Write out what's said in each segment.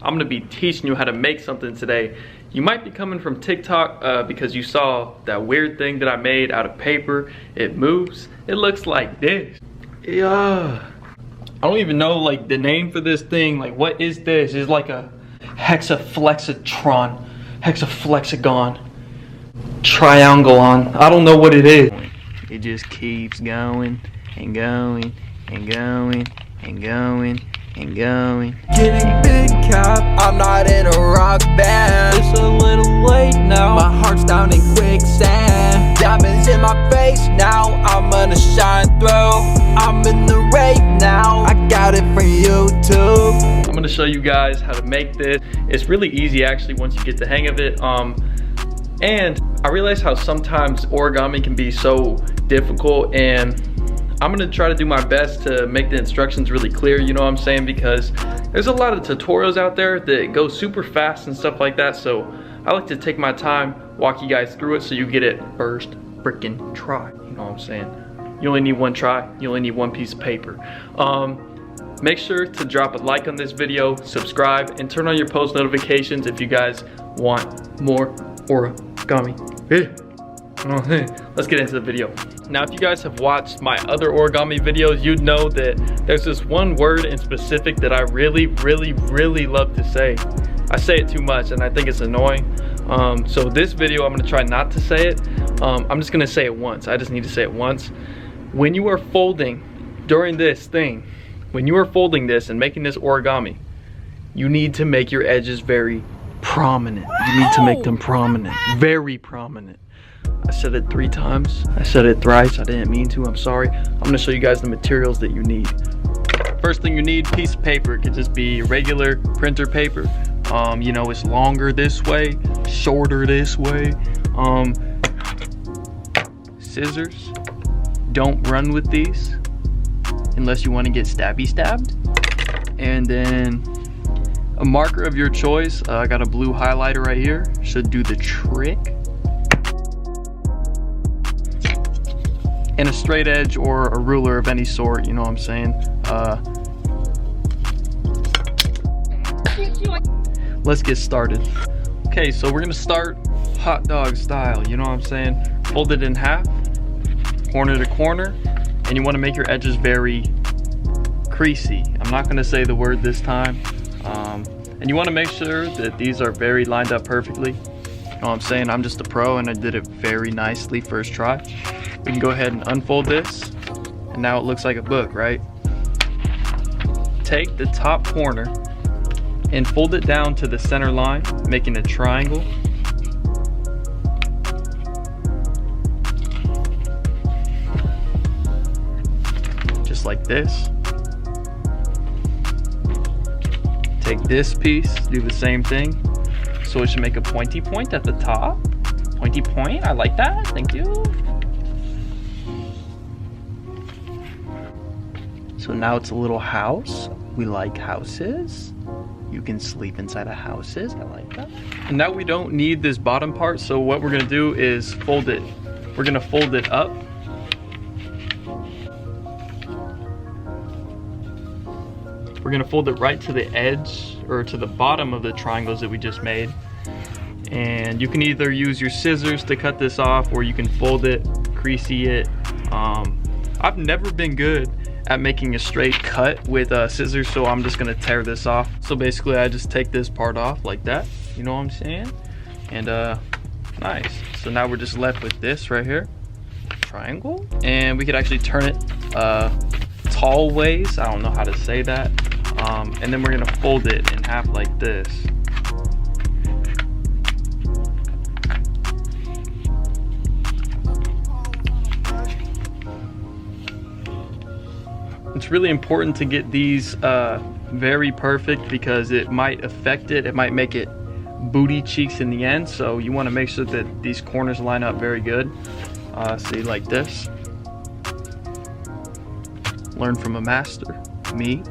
I'm gonna be teaching you how to make something today. You might be coming from TikTok because you saw that weird thing that I made out of paper. It moves. It looks like this. Yeah. I don't even know like the name for this thing. Like, what is this? It's like a hexaflexagon, triangleon. I don't know what it is. It just keeps going and going and going and going and going. Getting big cap, I'm not in a rock band. It's a little late now, my heart's down in quicksand. Diamonds in my face now, I'm gonna shine through. I'm in the rave now, I got it from YouTube. I'm gonna show you guys how to make this. It's really easy actually once you get the hang of it. And I realize how sometimes origami can be so difficult, and I'm gonna try to do my best to make the instructions really clear, you know what I'm saying? Because there's a lot of tutorials out there that go super fast and stuff like that. So I like to take my time, walk you guys through it so you get it first freaking try, you know what I'm saying? You only need one try, you only need one piece of paper. Make sure to drop a like on this video, subscribe, and turn on your post notifications if you guys want more origami. Let's get into the video. Now, if you guys have watched my other origami videos, you'd know that there's this one word in specific that I really love to say. I say it too much and I think it's annoying. So this video, I'm gonna try not to say it. I'm just gonna say it once. I just need to say it once. When you are folding during this thing, when you are folding this and making this origami, you need to make your edges very prominent. You need to make them prominent, very prominent. I said it 3 times. I said it thrice. I didn't mean to. I'm sorry. I'm gonna show you guys the materials that you need. First thing you need, piece of paper. It could just be regular printer paper. You know, it's longer this way, shorter this way. Scissors. Don't run with these unless you want to get stabbed. And then a marker of your choice. I got a blue highlighter right here. Should do the trick. And a straight edge or a ruler of any sort, you know what I'm saying? Let's get started. Okay, so we're gonna start hot dog style, you know what I'm saying? Fold it in half, corner to corner, and you wanna make your edges very creasy. I'm not gonna say the word this time. And you wanna make sure that these are very lined up perfectly. You know what I'm saying? I'm just a pro and I did it very nicely first try. We can go ahead and unfold this, and now it looks like a book, right? Take the top corner and fold it down to the center line, making a triangle. Just like this. Take this piece, do the same thing. So it should make a pointy point at the top. Pointy point, I like that, thank you. So now it's a little house. We like houses. You can sleep inside of houses. I like that. And now we don't need this bottom part. So what we're gonna do is fold it. We're gonna fold it up. We're gonna fold it right to the edge or to the bottom of the triangles that we just made. And you can either use your scissors to cut this off, or you can fold it, creasy it. I've never been good at making a straight cut with scissors, so I'm just gonna tear this off. So basically I just take this part off like that, you know what I'm saying? And nice. So now we're just left with this right here, triangle, and we could actually turn it tall ways. I don't know how to say that. And then we're gonna fold it in half like this. It's really important to get these very perfect because it might affect it. It might make it booty cheeks in the end. So you want to make sure that these corners line up very good. See, like this. Learn from a master. Me,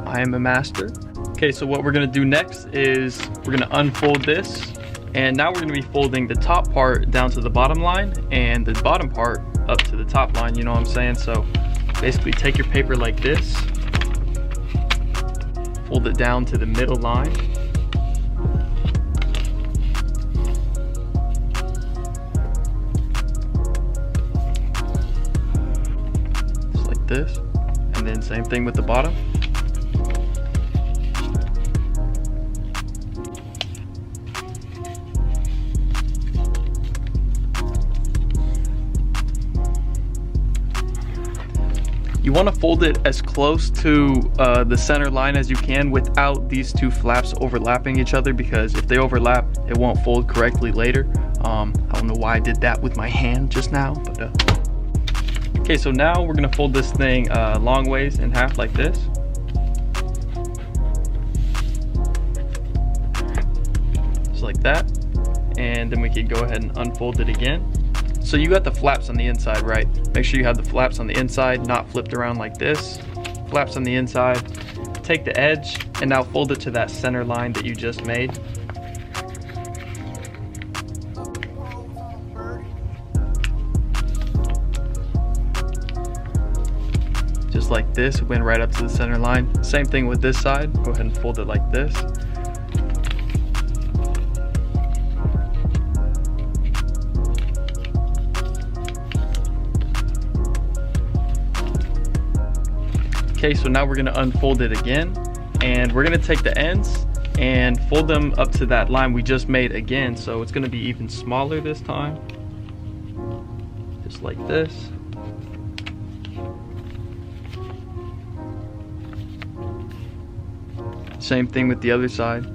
I am a master. Okay, so what we're gonna do next is we're gonna unfold this. And now we're gonna be folding the top part down to the bottom line and the bottom part up to the top line, you know what I'm saying? So basically take your paper like this, fold it down to the middle line, this, and then same thing with the bottom. You want to fold it as close to the center line as you can without these two flaps overlapping each other, because if they overlap, it won't fold correctly later. I don't know why I did that with my hand just now, but okay, so now we're gonna fold this thing long ways in half like this. Just like that. And then we can go ahead and unfold it again. So you got the flaps on the inside, right? Make sure you have the flaps on the inside, not flipped around like this. Flaps on the inside. Take the edge and now fold it to that center line that you just made. Just like this, it went right up to the center line. Same thing with this side. Go ahead and fold it like this. Okay, so now we're gonna unfold it again, and we're gonna take the ends and fold them up to that line we just made again. So it's gonna be even smaller this time. Just like this. Same thing with the other side.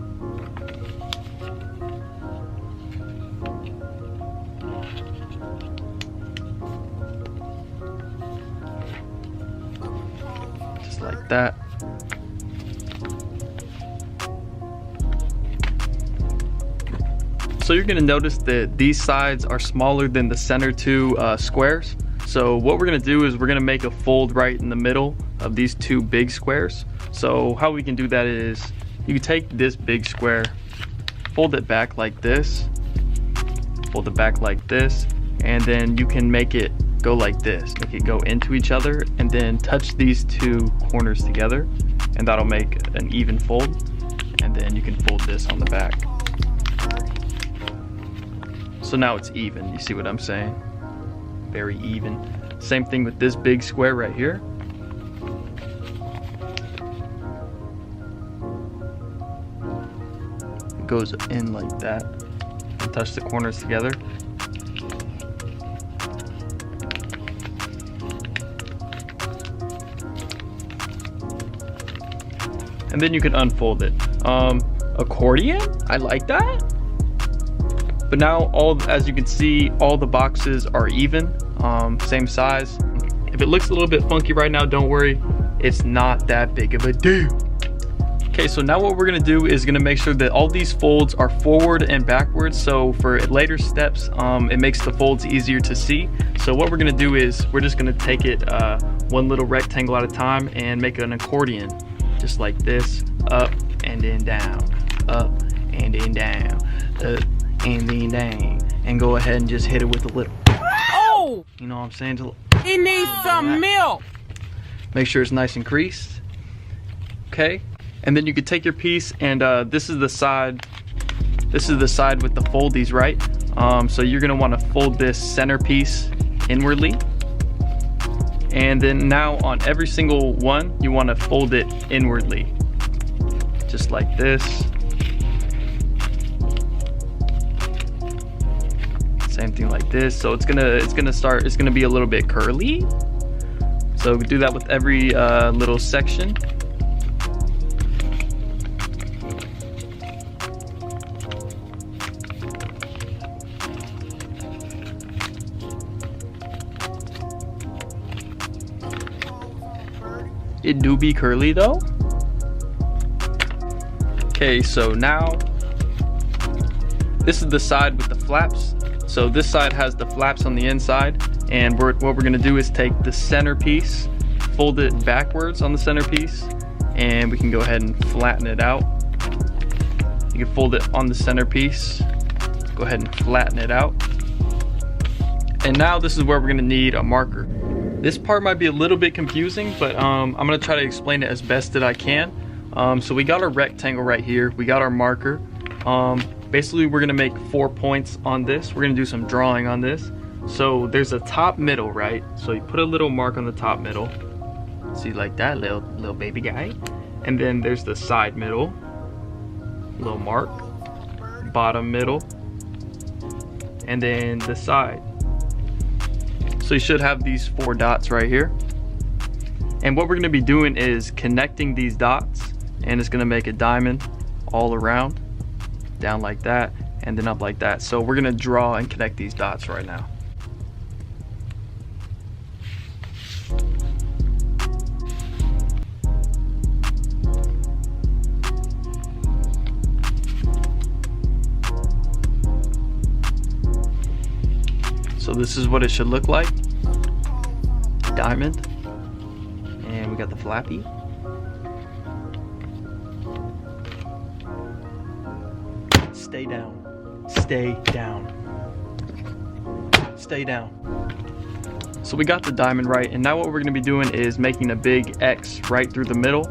Like that. So you're gonna notice that these sides are smaller than the center two squares. So what we're gonna do is we're gonna make a fold right in the middle of these two big squares. So how we can do that is you can take this big square, fold it back like this, fold it back like this, and then you can make it go like this. Make it go into each other and then touch these two corners together, and that'll make an even fold. And then you can fold this on the back. So now it's even. You see what I'm saying? Very even. Same thing with this big square right here. It goes in like that and touch the corners together. And then you can unfold it. Accordion? I like that. But now, as you can see, all the boxes are even, same size. If it looks a little bit funky right now, don't worry. It's not that big of a deal. Okay, so now what we're gonna do is gonna make sure that all these folds are forward and backwards. So for later steps, it makes the folds easier to see. So what we're gonna do is we're just gonna take it one little rectangle at a time and make an accordion. Just like this, up and then down, up and then down, up and then down, and go ahead and just hit it with a little. Oh! You know what I'm saying? He needs some milk. Make sure it's nice and creased. Okay, and then you could take your piece, and this is the side. This is the side with the foldies, right? So you're gonna want to fold this center piece inwardly. And then now on every single one, you want to fold it inwardly, just like this. Same thing like this. So it's gonna be a little bit curly. So do that with every little section. It do be curly though. Okay, so now this is the side with the flaps. So this side has the flaps on the inside, and what we're gonna do is take the center piece, fold it backwards on the center piece, and we can go ahead and flatten it out. You can fold it on the center piece, go ahead and flatten it out. And now this is where we're gonna need a marker. This part might be a little bit confusing, but I'm gonna try to explain it as best that I can. So we got our rectangle right here, we got our marker. Basically we're gonna make 4 points on this. We're gonna do some drawing on this. So there's a top middle, right? So you put a little mark on the top middle, See, like that little baby guy. And then there's the side middle, little mark, bottom middle, and then the side. So you should have these 4 dots right here. And what we're gonna be doing is connecting these dots, and it's gonna make a diamond all around, down like that, and then up like that. So we're gonna draw and connect these dots right now. So this is what it should look like. Diamond. And we got the flappy. Stay down. Stay down. Stay down. So we got the diamond right, and now what we're gonna be doing is making a big X right through the middle,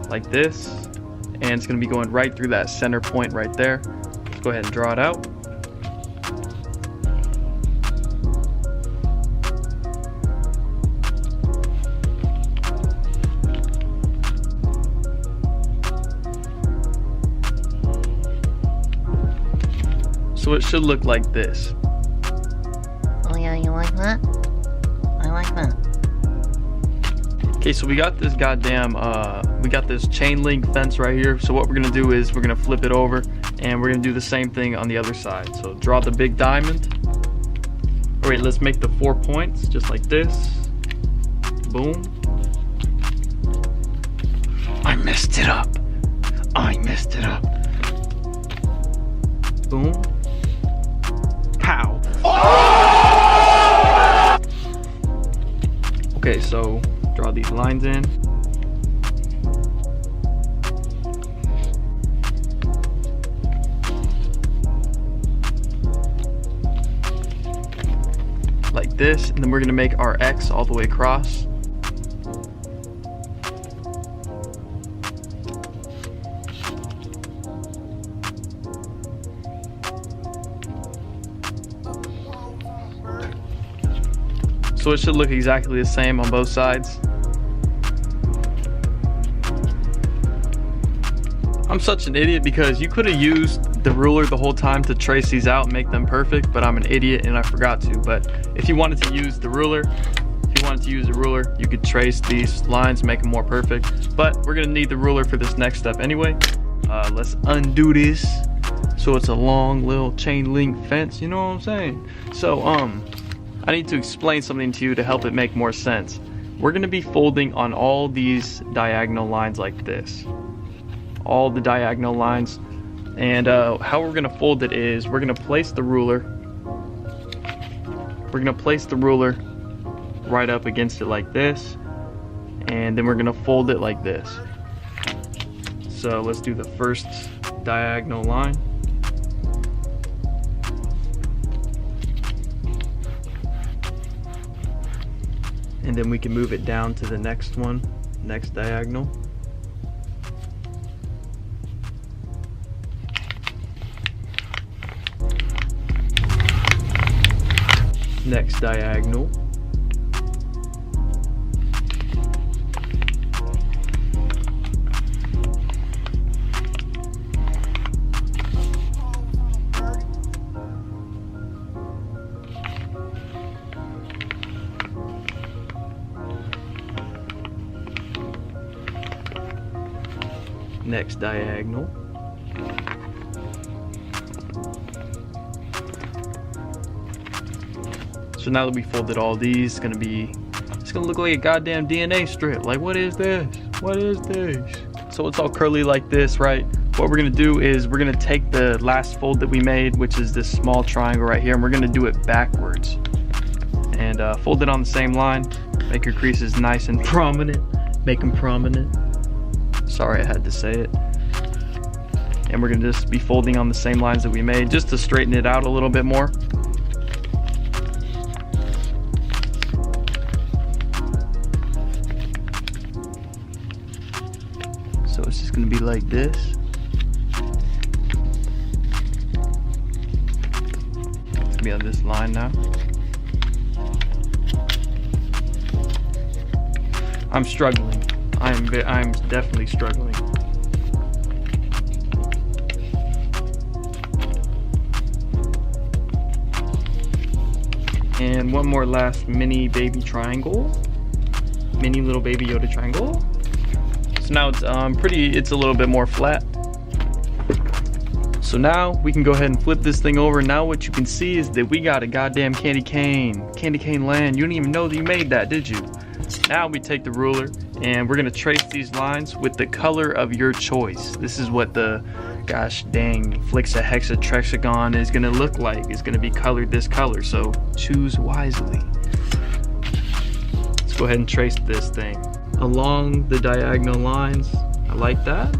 like this. And it's gonna be going right through that center point right there. Let's go ahead and draw it out. So it should look like this. Oh yeah, you like that? I like that. Okay, so we got this goddamn, we got this chain link fence right here. So what we're gonna do is we're gonna flip it over, and we're gonna do the same thing on the other side. So draw the big diamond. All right, let's make the 4 points just like this. Boom. I messed it up. I messed it up. Boom. Pow. Okay, so draw these lines in. Like this, and then we're gonna make our X all the way across. So it should look exactly the same on both sides. I'm such an idiot because you could have used the ruler the whole time to trace these out and make them perfect, but I'm an idiot and I forgot to. But if you wanted to use the ruler, you could trace these lines, make them more perfect. But we're gonna need the ruler for this next step anyway. Let's undo this so it's a long little chain link fence, you know what I'm saying? So I need to explain something to you to help it make more sense. We're gonna be folding on all these diagonal lines like this. All the diagonal lines. And how we're gonna fold it is we're gonna place the ruler. We're gonna place the ruler right up against it like this. And then we're gonna fold it like this. So let's do the first diagonal line. And then we can move it down to the next one, next diagonal. Next diagonal. Next diagonal. So now that we folded all these, it's gonna look like a goddamn DNA strip. Like, what is this? What is this? So it's all curly like this, right? What we're gonna do is we're gonna take the last fold that we made, which is this small triangle right here, and we're gonna do it backwards. And fold it on the same line. Make your creases nice and prominent. Make them prominent. Sorry, I had to say it. And we're gonna just be folding on the same lines that we made just to straighten it out a little bit more. So it's just gonna be like this. It's gonna be on this line now. I'm struggling. I'm definitely struggling. And one more last mini baby triangle. Mini little baby Yoda triangle. So now it's it's a little bit more flat. So now we can go ahead and flip this thing over. Now what you can see is that we got a goddamn candy cane land. You didn't even know that you made that, did you? Now we take the ruler and we're gonna trace these lines with the color of your choice. This is what the gosh dang HEXAFLEXAGON is gonna look like. It's gonna be colored this color, so choose wisely. Let's go ahead and trace this thing along the diagonal lines. I like that.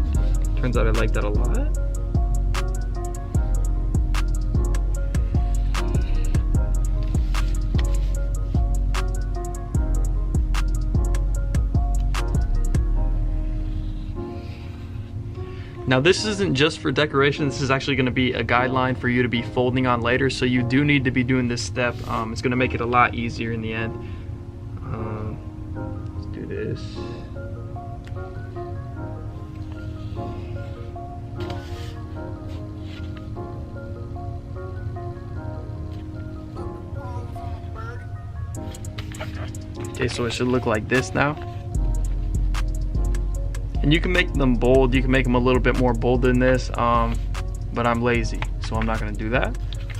Turns out I like that a lot. Now this isn't just for decoration, this is actually gonna be a guideline for you to be folding on later, so you do need to be doing this step. It's gonna make it a lot easier in the end. Let's do this. Okay, so it should look like this now. And you can make them bold, you can make them a little bit more bold than this, but I'm lazy, so I'm not gonna do that.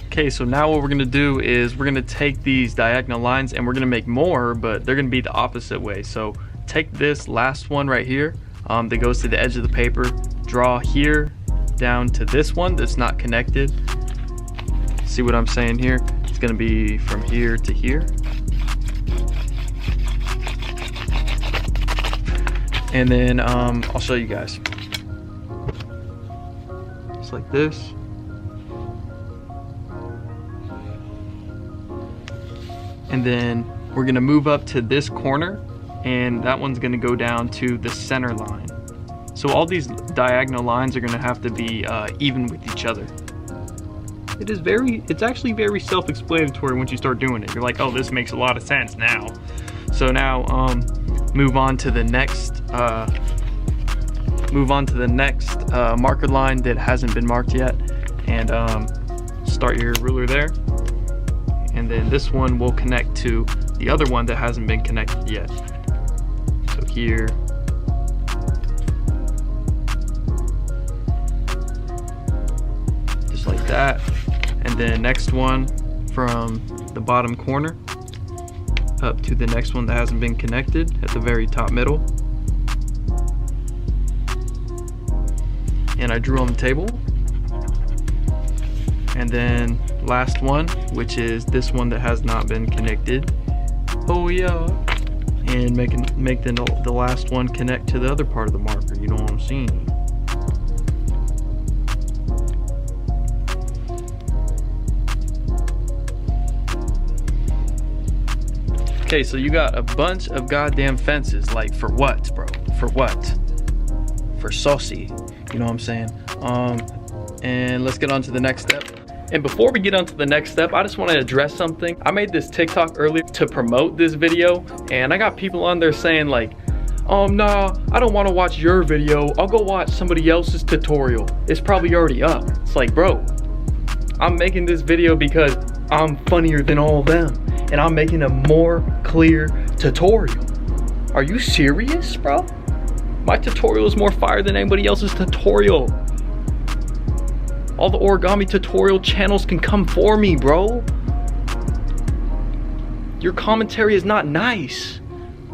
Okay, so now what we're gonna do is we're gonna take these diagonal lines and we're gonna make more, but they're gonna be the opposite way. So take this last one right here that goes to the edge of the paper, draw here down to this one that's not connected. See what I'm saying here? It's gonna be from here to here. And then I'll show you guys. Just like this. And then we're gonna move up to this corner, and that one's gonna go down to the center line. So all these diagonal lines are gonna have to be even with each other. It's actually very self-explanatory once you start doing it. You're like, oh, this makes a lot of sense now. So now move on to the next marker line that hasn't been marked yet, and start your ruler there, and then this one will connect to the other one that hasn't been connected yet. So here, just like that, and then next one from the bottom corner up to the next one that hasn't been connected at the very top middle. And I drew on the table. And then last one, which is this one that has not been connected. Oh yeah. And make the last one connect to the other part of the marker, you know what I'm saying? Okay, so you got a bunch of goddamn fences. Like, for what, bro? For what? For saucy. You know what I'm saying? And let's get on to the next step. And before we get on to the next step, I just want to address something. I made this TikTok earlier to promote this video, and I got people on there saying like, nah, I don't want to watch your video. I'll go watch somebody else's tutorial. It's probably already up. It's like, bro, I'm making this video because I'm funnier than all of them, and I'm making a more clear tutorial. Are you serious, bro? My tutorial is more fire than anybody else's tutorial. All the origami tutorial channels can come for me, bro. Your commentary is not nice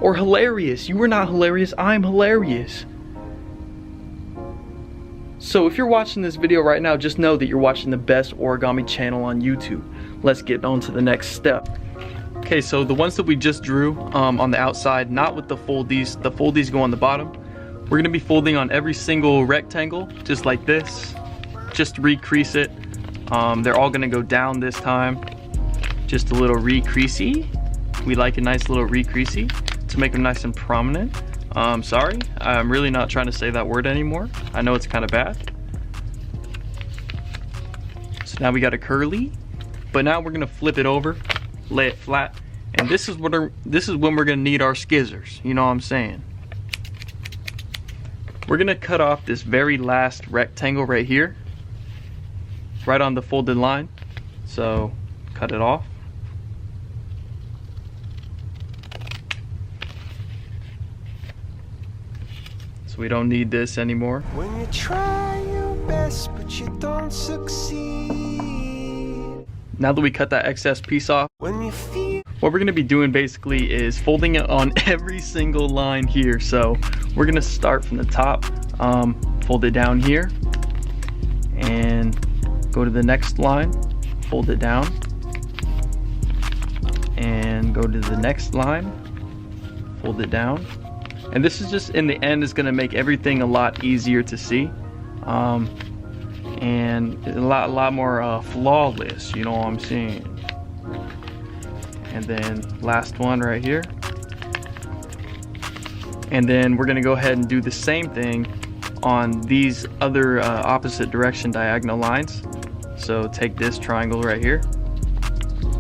or hilarious. You are not hilarious, I'm hilarious. So if you're watching this video right now, just know that you're watching the best origami channel on YouTube. Let's get on to the next step. Okay, so the ones that we just drew on the outside, not with the foldies go on the bottom. We're gonna be folding on every single rectangle, just like this. Just recrease it. They're all gonna go down this time. Just a little recreasey. We like a nice little recreasey to make them nice and prominent. Sorry, I'm really not trying to say that word anymore. I know it's kind of bad. So now we got a curly, but now we're gonna flip it over, lay it flat, And this is when we're gonna need our scissors, you know what I'm saying? We're gonna cut off this very last rectangle right here, right on the folded line. So cut it off. So we don't need this anymore. When you try your best but you don't succeed. Now that we cut that excess piece off, When you feel what we're gonna be doing basically is folding it on every single line here. So we're gonna start from the top, fold it down here, and go to the next line, fold it down, and go to the next line, fold it down. And this is just, in the end, is gonna make everything a lot easier to see, and a lot more flawless, you know what I'm saying? And then last one right here. And then we're gonna go ahead and do the same thing on these other opposite direction diagonal lines. So take this triangle right here,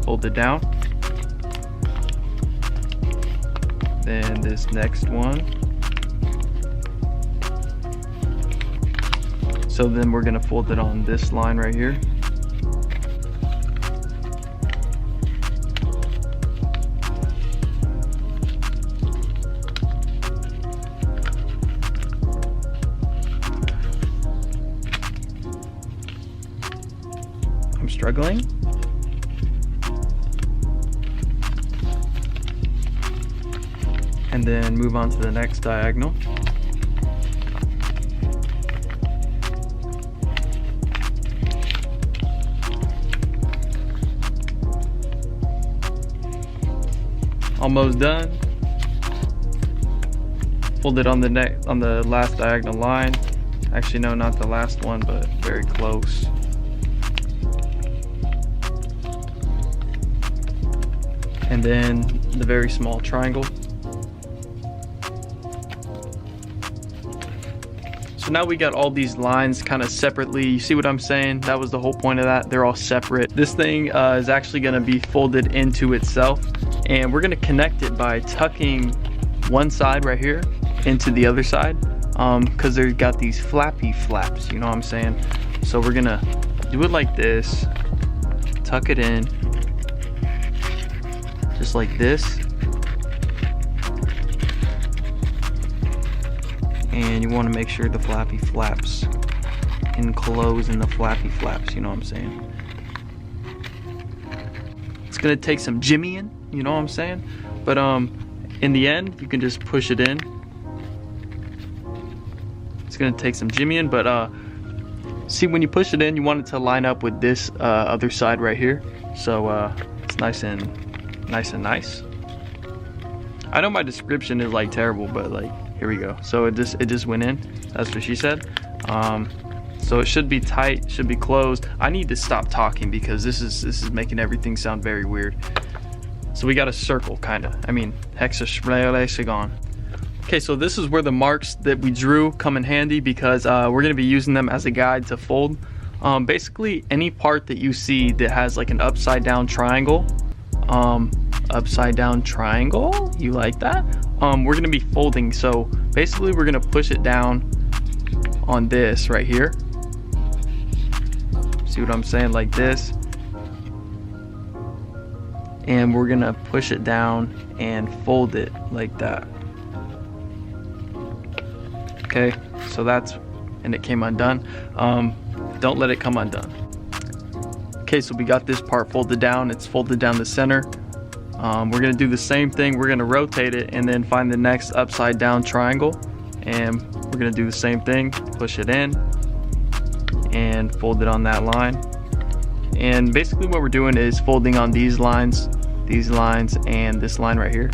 fold it down. Then this next one. So then we're gonna fold it on this line right here. I'm struggling. And then move on to the next diagonal. Almost done. Fold it on the last diagonal line. Actually, no, not the last one, but very close. And then the very small triangle. So now we got all these lines kind of separately. You see what I'm saying? That was the whole point of that. They're all separate. This thing is actually going to be folded into itself, and we're going to connect it by tucking one side right here into the other side, because they've got these flappy flaps, you know what I'm saying? So we're going to do it like this, tuck it in, just like this. And you want to make sure the flappy flaps enclose in the flappy flaps, you know what I'm saying? It's gonna take some jimmying, you know what I'm saying? But in the end, you can just push it in. It's gonna take some jimmying, but see, when you push it in, you want it to line up with this other side right here. So it's nice and nice. I know my description is like terrible, but like, here we go. So it just went in. That's what she said. So it should be tight, should be closed. I need to stop talking because this is making everything sound very weird. So we got a circle, kind of. I mean, HEXAFLEXAGON. Okay, so this is where the marks that we drew come in handy, because we're gonna be using them as a guide to fold. Basically, any part that you see that has like an upside down triangle, you like that? We're gonna be folding. So basically we're gonna push it down on this right here. See what I'm saying? Like this. And we're gonna push it down and fold it like that. Okay, so that's, and it came undone. Don't let it come undone. Okay, so we got this part folded down. It's folded down the center. We're gonna do the same thing. We're gonna rotate it and then find the next upside down triangle, and we're gonna do the same thing, push it in and fold it on that line. And basically what we're doing is folding on these lines, and this line right here.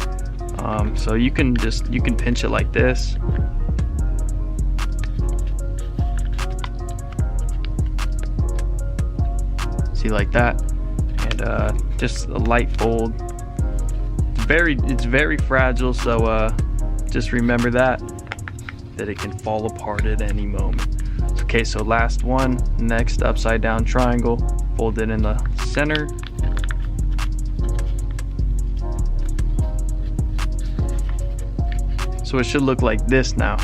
So you can pinch it like this. See, like that. And just a light fold. It's very fragile, so just remember that it can fall apart at any moment. Okay, so last one, next upside down triangle, fold it in the center, So it should look like this now.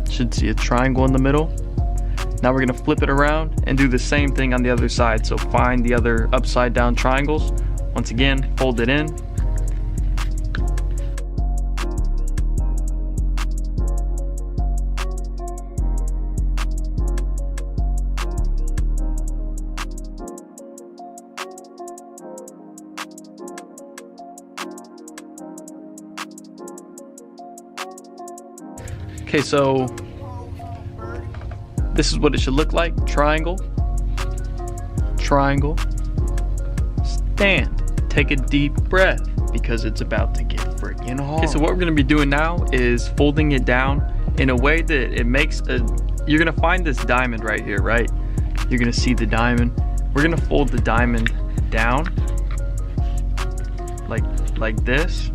Should see a triangle in the middle. Now we're gonna flip it around and do the same thing on the other side. So find the other upside down triangles. Once again, fold it in. Okay, so this is what it should look like. Triangle, triangle, stand. Take a deep breath because it's about to get freaking hard. Okay, so what we're gonna be doing now is folding it down in a way that it makes a, you're gonna find this diamond right here, right? You're gonna see the diamond. We're gonna fold the diamond down like this.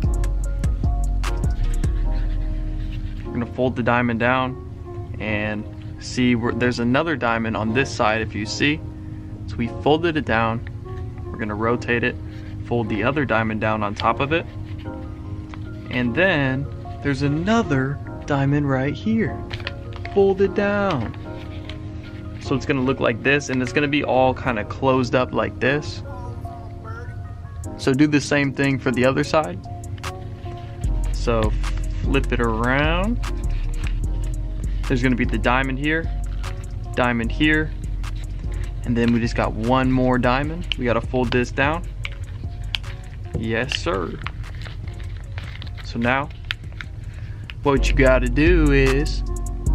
We're gonna fold the diamond down and see where there's another diamond on this side, if you see. So we folded it down. We're gonna rotate it, fold the other diamond down on top of it, and then there's another diamond right here. Fold it down. So it's gonna look like this, and it's gonna be all kind of closed up like this. So do the same thing for the other side. So flip it around. There's gonna be the diamond here, and then we just got one more diamond. We gotta fold this down. Yes, sir. So now, what you gotta do is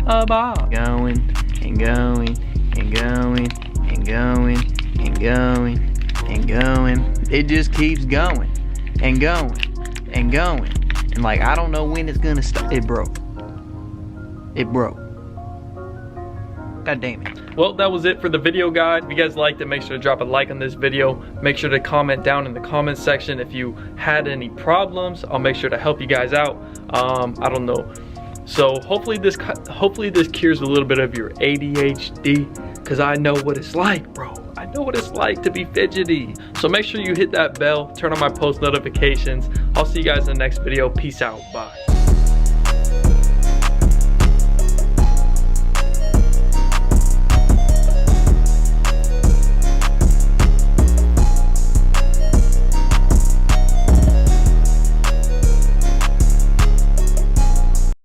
going and going and going and going and going and going. It just keeps going and going and going. And like, I don't know when it's gonna stop. It broke. It broke. God damn it. Well, that was it for the video, guide. If you guys liked it, make sure to drop a like on this video. Make sure to comment down in the comment section if you had any problems. I'll make sure to help you guys out. I don't know. So hopefully this cures a little bit of your ADHD, because I know what it's like, bro. I know what it's like to be fidgety. So make sure you hit that bell, turn on my post notifications. I'll see you guys in the next video. Peace out. Bye.